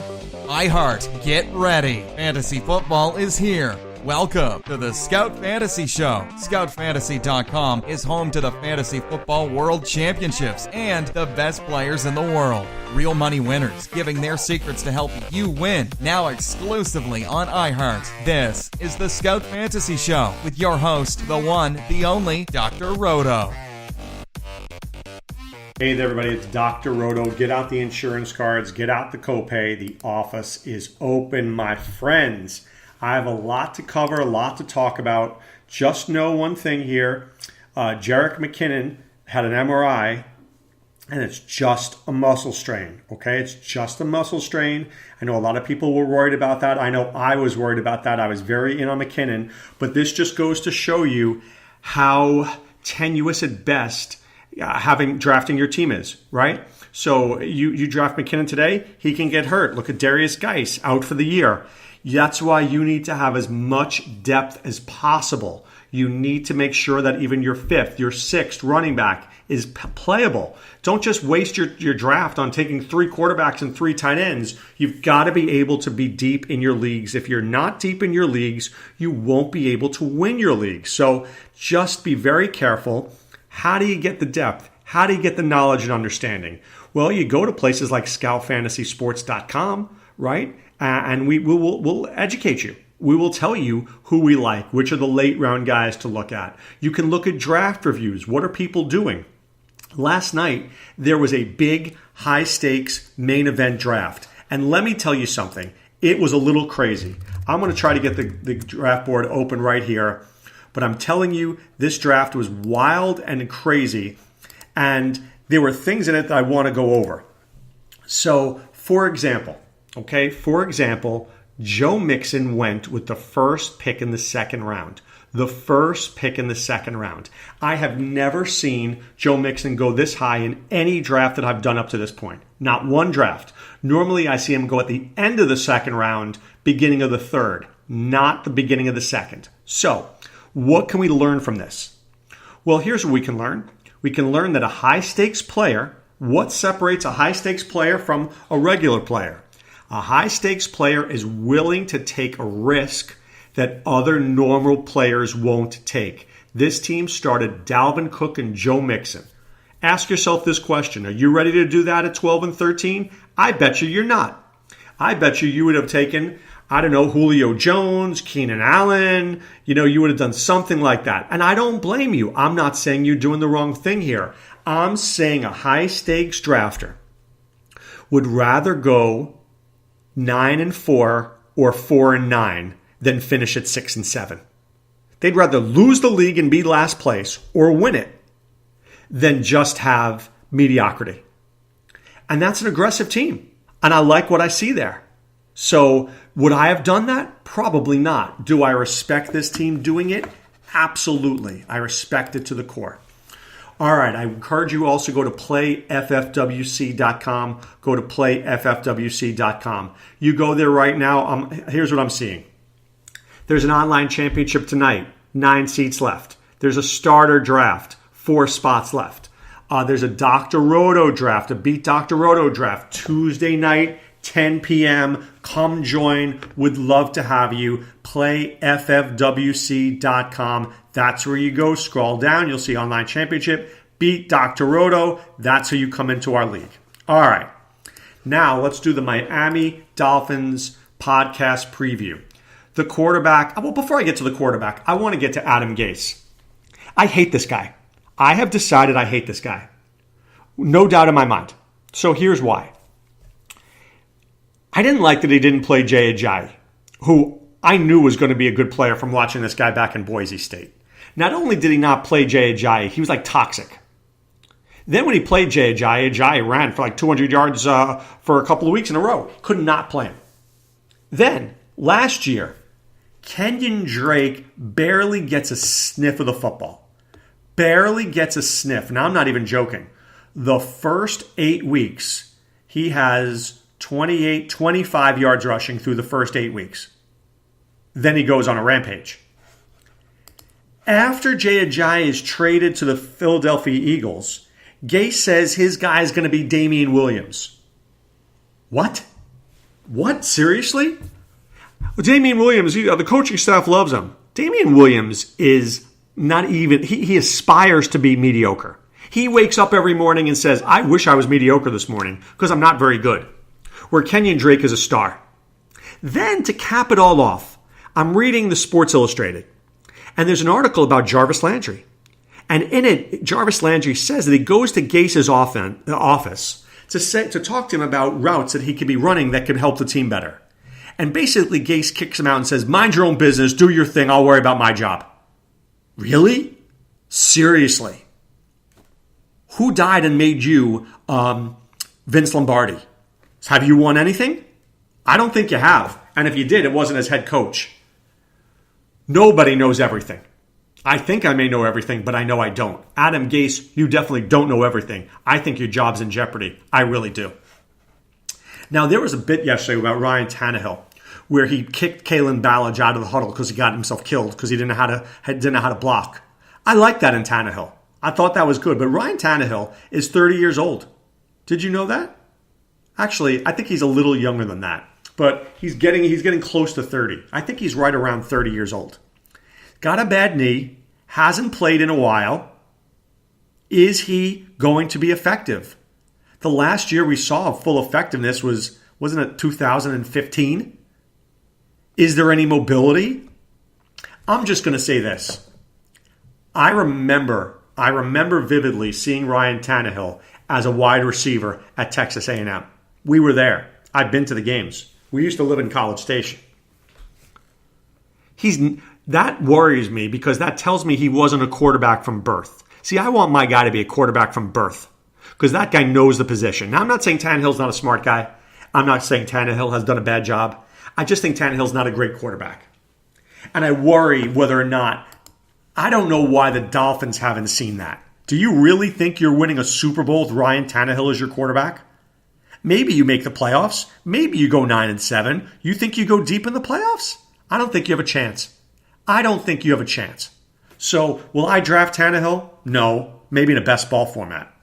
iHeart, get ready. Fantasy football is here. Welcome to the Scout Fantasy Show. ScoutFantasy.com is home to the Fantasy Football World Championships and the best players in the world. Real money winners giving their secrets to help you win. Now exclusively on iHeart. This is the Scout Fantasy Show with your host, the one, the only, Dr. Roto. Hey there, everybody. It's Dr. Roto. Get out the insurance cards. Get out the copay. The office is open, my friends. I have a lot to cover, a lot to talk about. Just know one thing here. Jerick McKinnon had an MRI, and it's just a muscle strain, okay? It's just a muscle strain. I know a lot of people were worried about that. I know I was worried about that. I was very in on McKinnon. But this just goes to show you how tenuous at best drafting your team is, right? So you draft McKinnon today, he can get hurt. Look at Darius Geis, out for the year. That's why you need to have as much depth as possible. You need to make sure that even your fifth, your sixth running back is playable. Don't just waste your draft on taking 3 quarterbacks and 3 tight ends. You've got to be able to be deep in your leagues. If you're not deep in your leagues, you won't be able to win your league. So just be very careful. How do you get the depth? How do you get the knowledge and understanding? Well, you go to places like scoutfantasysports.com, right? And we'll educate you. We will tell you who we like, which are the late round guys to look at. You can look at draft reviews. What are people doing? Last night, there was a big, high-stakes main event draft. And let me tell you something. It was a little crazy. I'm going to try to get the draft board open right here. But I'm telling you, this draft was wild and crazy. And there were things in it that I want to go over. So, for example, Joe Mixon went with the first pick in the second round. The first pick in the second round. I have never seen Joe Mixon go this high in any draft that I've done up to this point. Not one draft. Normally, I see him go at the end of the second round, beginning of the third, not the beginning of the second. So, what can we learn from this? Well, here's what we can learn. We can learn that a high-stakes player, what separates a high-stakes player from a regular player? A high-stakes player is willing to take a risk that other normal players won't take. This team started Dalvin Cook and Joe Mixon. Ask yourself this question. Are you ready to do that at 12 and 13? I bet you're not. I bet you would have taken, I don't know, Julio Jones, Keenan Allen. You would have done something like that. And I don't blame you. I'm not saying you're doing the wrong thing here. I'm saying a high-stakes drafter would rather go 9 and 4 or 4 and 9 than finish at 6 and 7. They'd rather lose the league and be last place or win it than just have mediocrity. And that's an aggressive team. And I like what I see there. So would I have done that? Probably not. Do I respect this team doing it? Absolutely. I respect it to the core. All right, I encourage you also go to playffwc.com. Go to playffwc.com. You go there right now. Here's what I'm seeing. There's an online championship tonight, 9 seats left. There's a starter draft, 4 spots left. There's a Dr. Roto draft, a Beat Dr. Roto draft, Tuesday night, 10 p.m. Come join. Would love to have you. PlayFFWC.com. That's where you go. Scroll down. You'll see online championship. Beat Dr. Roto. That's how you come into our league. All right. Now let's do the Miami Dolphins podcast preview. The quarterback. Well, before I get to the quarterback, I want to get to Adam Gase. I hate this guy. I have decided I hate this guy. No doubt in my mind. So here's why. I didn't like that he didn't play Jay Ajayi, who I knew was going to be a good player from watching this guy back in Boise State. Not only did he not play Jay Ajayi, he was like toxic. Then when he played Jay Ajayi ran for like 200 yards for a couple of weeks in a row. Could not play him. Then, last year, Kenyon Drake barely gets a sniff of the football. Barely gets a sniff. Now, I'm not even joking. The first 8 weeks, he has 28, 25 yards rushing through the first 8 weeks. Then he goes on a rampage. After Jay Ajayi is traded to the Philadelphia Eagles, Gase says his guy is going to be Damian Williams. What? What? Seriously? Well, Damian Williams, the coaching staff loves him. Damian Williams is not even, he aspires to be mediocre. He wakes up every morning and says, I wish I was mediocre this morning because I'm not very good. Where Kenyon Drake is a star. Then to cap it all off, I'm reading the Sports Illustrated. And there's an article about Jarvis Landry. And in it, Jarvis Landry says that he goes to Gase's office to talk to him about routes that he could be running that could help the team better. And basically Gase kicks him out and says, mind your own business, do your thing, I'll worry about my job. Really? Seriously? Who died and made you Vince Lombardi? Have you won anything? I don't think you have. And if you did, it wasn't as head coach. Nobody knows everything. I think I may know everything, but I know I don't. Adam Gase, you definitely don't know everything. I think your job's in jeopardy. I really do. Now, there was a bit yesterday about Ryan Tannehill where he kicked Kalen Ballage out of the huddle because he got himself killed because he didn't know how to block. I like that in Tannehill. I thought that was good. But Ryan Tannehill is 30 years old. Did you know that? Actually, I think he's a little younger than that. But he's getting close to 30. I think he's right around 30 years old. Got a bad knee. Hasn't played in a while. Is he going to be effective? The last year we saw full effectiveness wasn't it 2015? Is there any mobility? I'm just going to say this. I remember vividly seeing Ryan Tannehill as a wide receiver at Texas A&M. We were there. I've been to the games. We used to live in College Station. That worries me because that tells me he wasn't a quarterback from birth. See, I want my guy to be a quarterback from birth because that guy knows the position. Now, I'm not saying Tannehill's not a smart guy. I'm not saying Tannehill has done a bad job. I just think Tannehill's not a great quarterback. And I worry whether or not, I don't know why the Dolphins haven't seen that. Do you really think you're winning a Super Bowl with Ryan Tannehill as your quarterback? Maybe you make the playoffs. Maybe you go 9-7. You think you go deep in the playoffs? I don't think you have a chance. I don't think you have a chance. So, will I draft Tannehill? No. Maybe in a best ball format.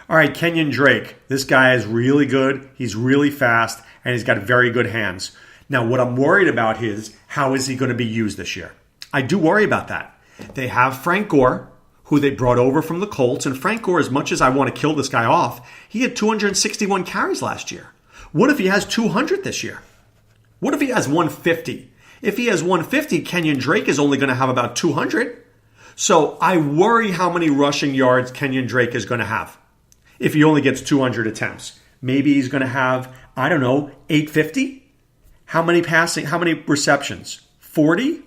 All right, Kenyon Drake. This guy is really good. He's really fast, and he's got very good hands. Now, what I'm worried about is how is he going to be used this year? I do worry about that. They have Frank Gore, who they brought over from the Colts. And Frank Gore, as much as I want to kill this guy off, he had 261 carries last year. What if he has 200 this year? What if he has 150? If he has 150, Kenyon Drake is only going to have about 200. So I worry how many rushing yards Kenyon Drake is going to have if he only gets 200 attempts. Maybe he's going to have, 850? How many receptions? 40?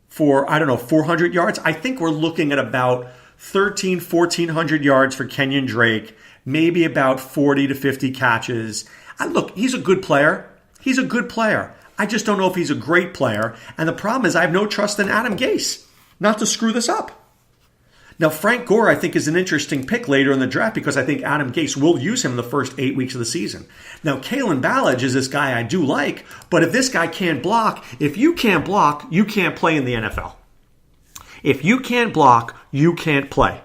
For, 400 yards? I think we're looking at about 1,400 yards for Kenyon Drake, maybe about 40 to 50 catches. Look, he's a good player. He's a good player. I just don't know if he's a great player. And the problem is I have no trust in Adam Gase not to screw this up. Now, Frank Gore, I think, is an interesting pick later in the draft because I think Adam Gase will use him the first 8 weeks of the season. Now, Kalen Ballage is this guy I do like, but if this guy can't block, if you can't block, you can't play in the NFL. If you can't block, you can't play.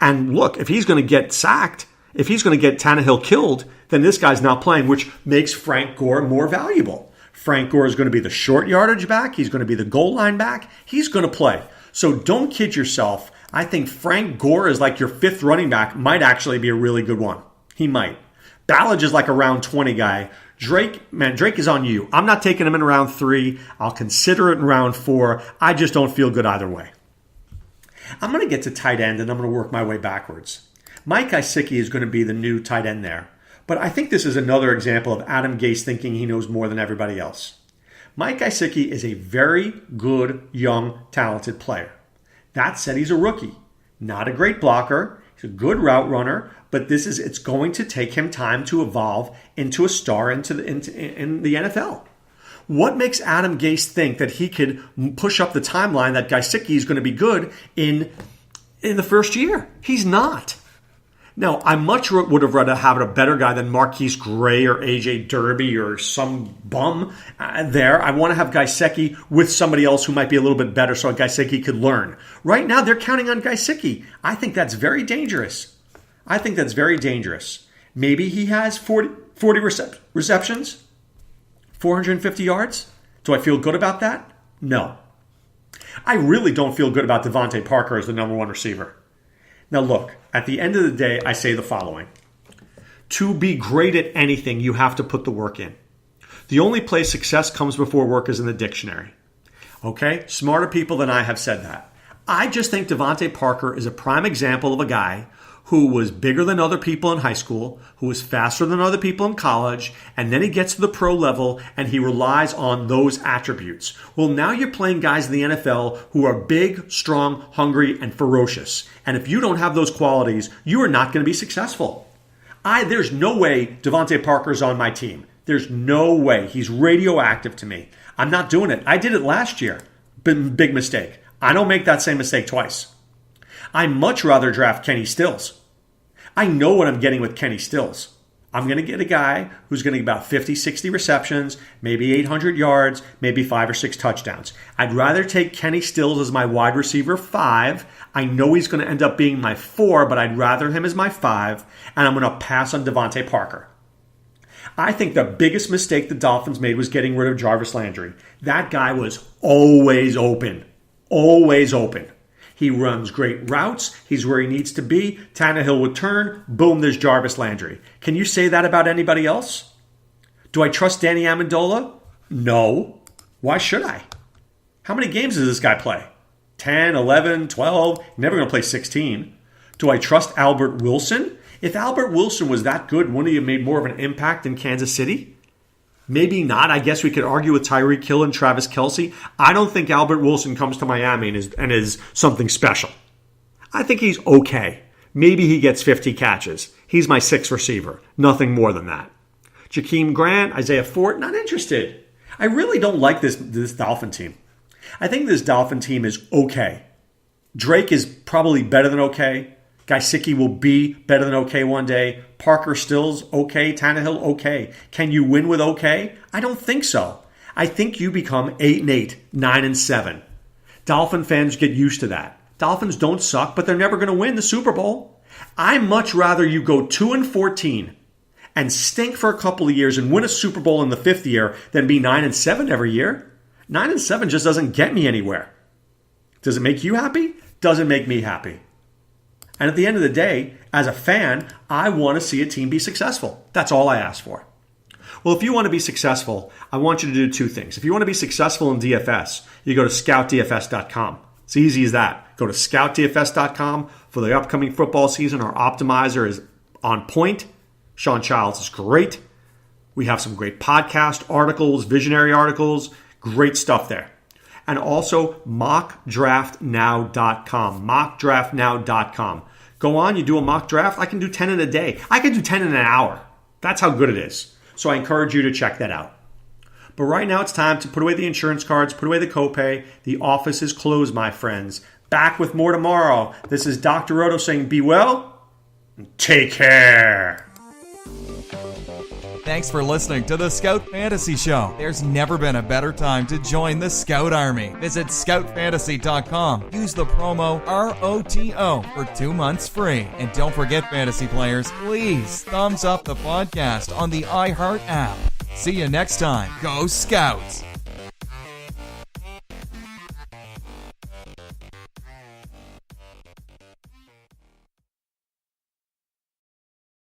And look, if he's going to get sacked, if he's going to get Tannehill killed, then this guy's not playing, which makes Frank Gore more valuable. Frank Gore is going to be the short yardage back. He's going to be the goal line back. He's going to play. So don't kid yourself. I think Frank Gore is like your fifth running back, might actually be a really good one. He might. Ballage is like a round 20 guy. Drake is on you. I'm not taking him in round 3. I'll consider it in round 4. I just don't feel good either way. I'm going to get to tight end, and I'm going to work my way backwards. Mike Gesicki is going to be the new tight end there. But I think this is another example of Adam Gase thinking he knows more than everybody else. Mike Gesicki is a very good, young, talented player. That said, he's a rookie. Not a great blocker. He's a good route runner. But it's going to take him time to evolve into a star in the NFL. What makes Adam Gase think that he could push up the timeline that Gesicki is going to be good in the first year? He's not. Now, I much would have rather have a better guy than Marquise Gray or A.J. Derby or some bum there. I want to have Gesicki with somebody else who might be a little bit better so Gesicki could learn. Right now, they're counting on Gesicki. I think that's very dangerous. Maybe he has 40 receptions. 450 yards? Do I feel good about that? No. I really don't feel good about Devontae Parker as the number one receiver. Now look, at the end of the day, I say the following. To be great at anything, you have to put the work in. The only place success comes before work is in the dictionary. Okay? Smarter people than I have said that. I just think Devontae Parker is a prime example of a guy who was bigger than other people in high school, who was faster than other people in college, and then he gets to the pro level and he relies on those attributes. Well, now you're playing guys in the NFL who are big, strong, hungry, and ferocious. And if you don't have those qualities, you are not going to be successful. There's no way Devontae Parker's on my team. There's no way. He's radioactive to me. I'm not doing it. I did it last year. Big mistake. I don't make that same mistake twice. I'd much rather draft Kenny Stills. I know what I'm getting with Kenny Stills. I'm going to get a guy who's going to get about 50, 60 receptions, maybe 800 yards, maybe 5 or 6 touchdowns. I'd rather take Kenny Stills as my wide receiver 5. I know he's going to end up being my 4, but I'd rather him as my 5, and I'm going to pass on Devontae Parker. I think the biggest mistake the Dolphins made was getting rid of Jarvis Landry. That guy was always open. Always open. He runs great routes. He's where he needs to be. Tannehill would turn. Boom, there's Jarvis Landry. Can you say that about anybody else? Do I trust Danny Amendola? No. Why should I? How many games does this guy play? 10, 11, 12? Never going to play 16. Do I trust Albert Wilson? If Albert Wilson was that good, wouldn't he have made more of an impact in Kansas City? Maybe not. I guess we could argue with Tyreek Hill and Travis Kelce. I don't think Albert Wilson comes to Miami and is something special. I think he's okay. Maybe he gets 50 catches. He's my 6th receiver. Nothing more than that. Jakeem Grant, Isaiah Ford, not interested. I really don't like this Dolphin team. I think this Dolphin team is okay. Drake is probably better than okay. Gesicki will be better than okay one day. Parker Stills, okay. Tannehill, okay. Can you win with okay? I don't think so. I think you become 8-8, 9-7. Dolphin fans get used to that. Dolphins don't suck, but they're never going to win the Super Bowl. I'd much rather you go 2-14 and stink for a couple of years and win a Super Bowl in the 5th year than be 9-7 every year. 9-7 just doesn't get me anywhere. Does it make you happy? Doesn't make me happy. And at the end of the day, as a fan, I want to see a team be successful. That's all I ask for. Well, if you want to be successful, I want you to do 2 things. If you want to be successful in DFS, you go to scoutdfs.com. It's easy as that. Go to scoutdfs.com for the upcoming football season. Our optimizer is on point. Sean Childs is great. We have some great podcast articles, visionary articles, great stuff there. And also mockdraftnow.com. Mockdraftnow.com. Go on, you do a mock draft. I can do 10 in a day. I can do 10 in an hour. That's how good it is. So I encourage you to check that out. But right now it's time to put away the insurance cards, put away the copay. The office is closed, my friends. Back with more tomorrow. This is Dr. Roto saying be well and take care. Thanks for listening to the Scout Fantasy Show. There's never been a better time to join the Scout Army. Visit scoutfantasy.com. Use the promo ROTO for 2 months free. And don't forget, fantasy players, please thumbs up the podcast on the iHeart app. See you next time. Go Scouts!